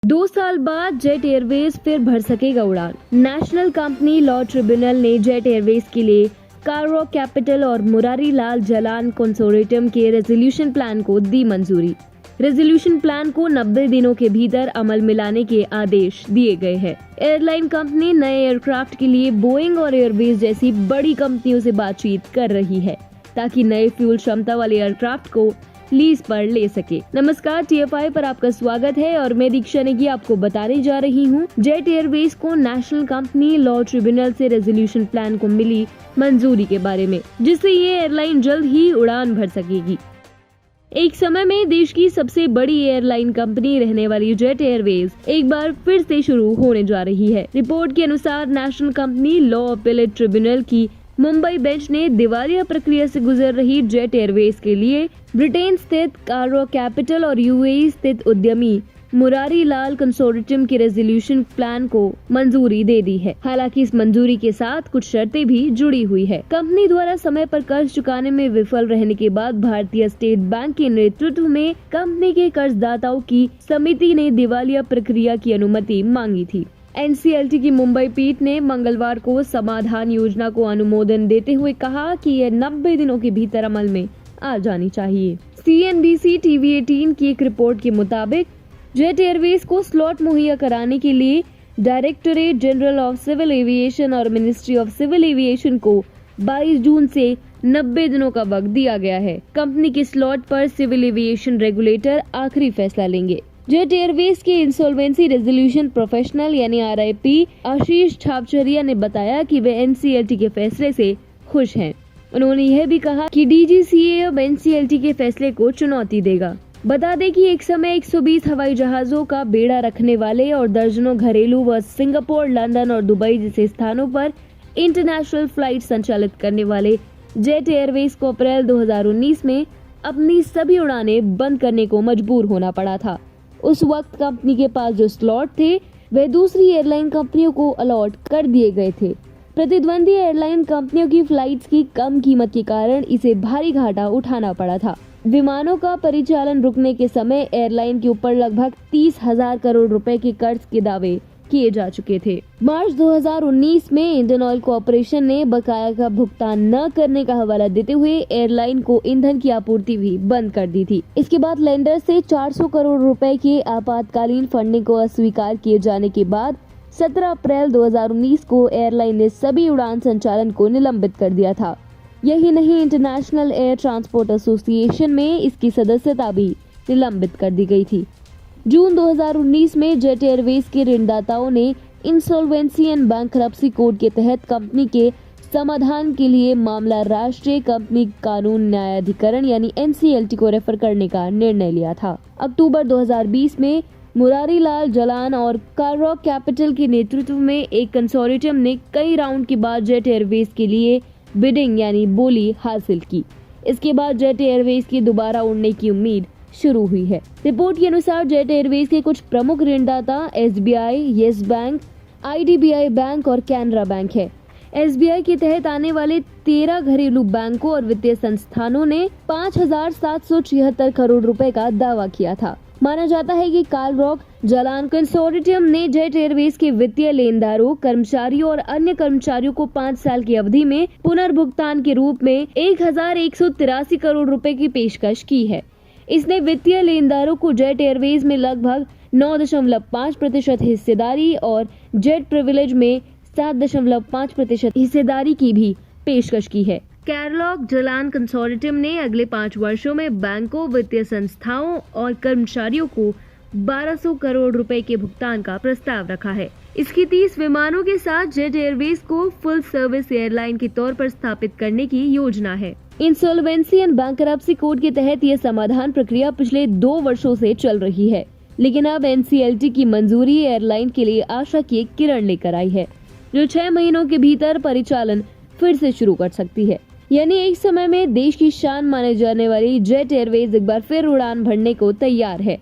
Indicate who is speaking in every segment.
Speaker 1: 2 साल बाद jet Airways फिर भर सकेगा उड़ान। नेशनल कंपनी लॉ ट्रिब्यूनल ने जेट एयरवेज के लिए कार्रो कैपिटल और मुरारी लाल जलान कंसोर्टियम के रेजोल्यूशन प्लान को दी मंजूरी। रेजोल्यूशन प्लान को 90 दिनों के भीतर अमल में लाने के आदेश दिए गए हैं। एयरलाइन कंपनी नए एयरक्राफ्ट के लिए बोइंग और एयरबेस जैसी बड़ी कंपनियों से बातचीत कर रही है ताकि नए फ्यूल क्षमता वाले एयरक्राफ्ट को लीज पर ले सके। नमस्कार, TFI पर आपका स्वागत है और मैं दीक्षा नेगी आपको बताने जा रही हूँ जेट एयरवेज को नेशनल कंपनी लॉ ट्रिब्यूनल से रेजोल्यूशन प्लान को मिली मंजूरी के बारे में, जिससे ये एयरलाइन जल्द ही उड़ान भर सकेगी। एक समय में देश की सबसे बड़ी एयरलाइन कंपनी रहने वाली जेट एयरवेज एक बार फिर से शुरू होने जा रही है। रिपोर्ट के अनुसार national company law appellate tribunal की मुंबई बेंच ने दिवालिया प्रक्रिया से गुजर रही जेट एयरवेज के लिए ब्रिटेन स्थित कार्रो कैपिटल और UAE स्थित उद्यमी मुरारी लाल कंसोर्टियम के रेजोल्यूशन प्लान को मंजूरी दे दी है। हालांकि इस मंजूरी के साथ कुछ शर्तें भी जुड़ी हुई है। कंपनी द्वारा समय पर कर्ज चुकाने में विफल रहने के बाद भारतीय स्टेट बैंक के नेतृत्व में कंपनी के कर्जदाताओं की समिति ने दिवालिया प्रक्रिया की अनुमति मांगी थी। NCLT की मुंबई पीठ ने मंगलवार को समाधान योजना को अनुमोदन देते हुए कहा कि यह 90 दिनों के भीतर अमल में आ जानी चाहिए। CNBC TV18 की एक रिपोर्ट के मुताबिक जेट एयरवेज को स्लॉट मुहैया कराने के लिए Directorate General of Civil Aviation और मिनिस्ट्री ऑफ सिविल एविएशन को 22 जून से 90 दिनों का वक्त दिया गया है। कंपनी के स्लॉट पर सिविल एविएशन रेगुलेटर आखिरी फैसला लेंगे। जेट एयरवेज के इंसॉल्वेंसी रेजोल्यूशन प्रोफेशनल यानी RIP आशीष छापचरिया ने बताया कि वे NCLT के फैसले से खुश हैं। उन्होंने यह भी कहा कि DGCA अब NCLT के फैसले को चुनौती देगा। बता दें कि एक समय 120 हवाई जहाजों का बेड़ा रखने वाले और दर्जनों घरेलू व सिंगापुर, लंदन और दुबई जैसे स्थानों पर इंटरनेशनल फ्लाइट संचालित करने वाले जेट एयरवेज को अप्रैल 2019 में अपनी सभी उड़ानें बंद करने को मजबूर होना पड़ा था। उस वक्त कंपनी के पास जो स्लॉट थे वे दूसरी एयरलाइन कंपनियों को अलॉट कर दिए गए थे। प्रतिद्वंदी एयरलाइन कंपनियों की फ्लाइट्स की कम कीमत के कारण इसे भारी घाटा उठाना पड़ा था। विमानों का परिचालन रुकने के समय एयरलाइन के ऊपर लगभग 30,000 करोड़ रुपए के कर्ज के दावे किए जा चुके थे। मार्च 2019 में इंडियन ऑयल कॉर्पोरेशन ने बकाया का भुगतान न करने का हवाला देते हुए एयरलाइन को ईंधन की आपूर्ति भी बंद कर दी थी। इसके बाद लेंडर से 400 करोड़ रुपए के आपातकालीन फंडिंग को अस्वीकार किए जाने के बाद 17 अप्रैल 2019 को एयरलाइन ने सभी उड़ान संचालन को निलंबित कर दिया था। यही नहीं, इंटरनेशनल एयर ट्रांसपोर्ट एसोसिएशन में इसकी सदस्यता भी निलंबित कर दी गई थी। जून 2019 में जेट एयरवेज के ऋणदाताओं ने इंसॉल्वेंसी एंड बैंकरप्सी कोड के तहत कंपनी के समाधान के लिए मामला राष्ट्रीय कंपनी कानून न्यायाधिकरण यानी NCLT को रेफर करने का निर्णय लिया था। अक्टूबर 2020 में मुरारी लाल जलान और कार्रो कैपिटल के नेतृत्व में एक कंसोर्टियम ने कई राउंड के बाद जेट एयरवेज के लिए बिडिंग यानी बोली हासिल की। इसके बाद जेट एयरवेज की दोबारा उड़ने की उम्मीद शुरू हुई है। रिपोर्ट के अनुसार जेट एयरवेज के कुछ प्रमुख ऋणदाता SBI, yes bank, IDBI bank और कैनरा बैंक है। SBI के तहत आने वाले 13 घरेलू बैंकों और वित्तीय संस्थानों ने 5,776 करोड़ रुपए का दावा किया था। माना जाता है कि कार्रो जलान कंसोर्टियम ने जेट एयरवेज के वित्तीय लेनदारों, कर्मचारियों और अन्य कर्मचारियों को 5 साल की अवधि में पुनर्भुगतान के रूप में 1,183 करोड़ रुपए की पेशकश की है। इसने वित्तीय लेनदारों को जेट एयरवेज में लगभग 9.5% हिस्सेदारी और जेट प्रिविलेज में 7.5% हिस्सेदारी की भी पेशकश की है। कार्लो जलान कंसोर्टियम ने अगले 5 वर्षों में बैंकों, वित्तीय संस्थाओं और कर्मचारियों को 1200 करोड़ रुपए के भुगतान का प्रस्ताव रखा है। इसकी 30 विमानों के साथ जेट एयरवेज को फुल सर्विस एयरलाइन के तौर पर स्थापित करने की योजना है। इंसॉल्वेंसी एंड बैंकरप्सी कोड के तहत यह समाधान प्रक्रिया पिछले 2 वर्षों से चल रही है, लेकिन अब NCLT की मंजूरी एयरलाइन के लिए आशा की एक किरण लेकर आई है, जो 6 महीनों के भीतर परिचालन फिर से शुरू कर सकती है। यानी एक समय में देश की शान माने जाने वाली जेट एयरवेज एक बार फिर उड़ान भरने को तैयार है।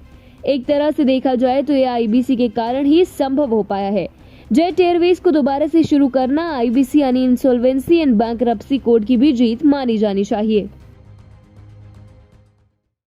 Speaker 1: एक तरह से देखा जाए तो यह IBC के कारण ही संभव हो पाया है। जेट एयरवेज को दोबारा से शुरू करना IBC यानी इंसॉल्वेंसी एंड बैंकरप्सी कोड की भी जीत मानी जानी चाहिए।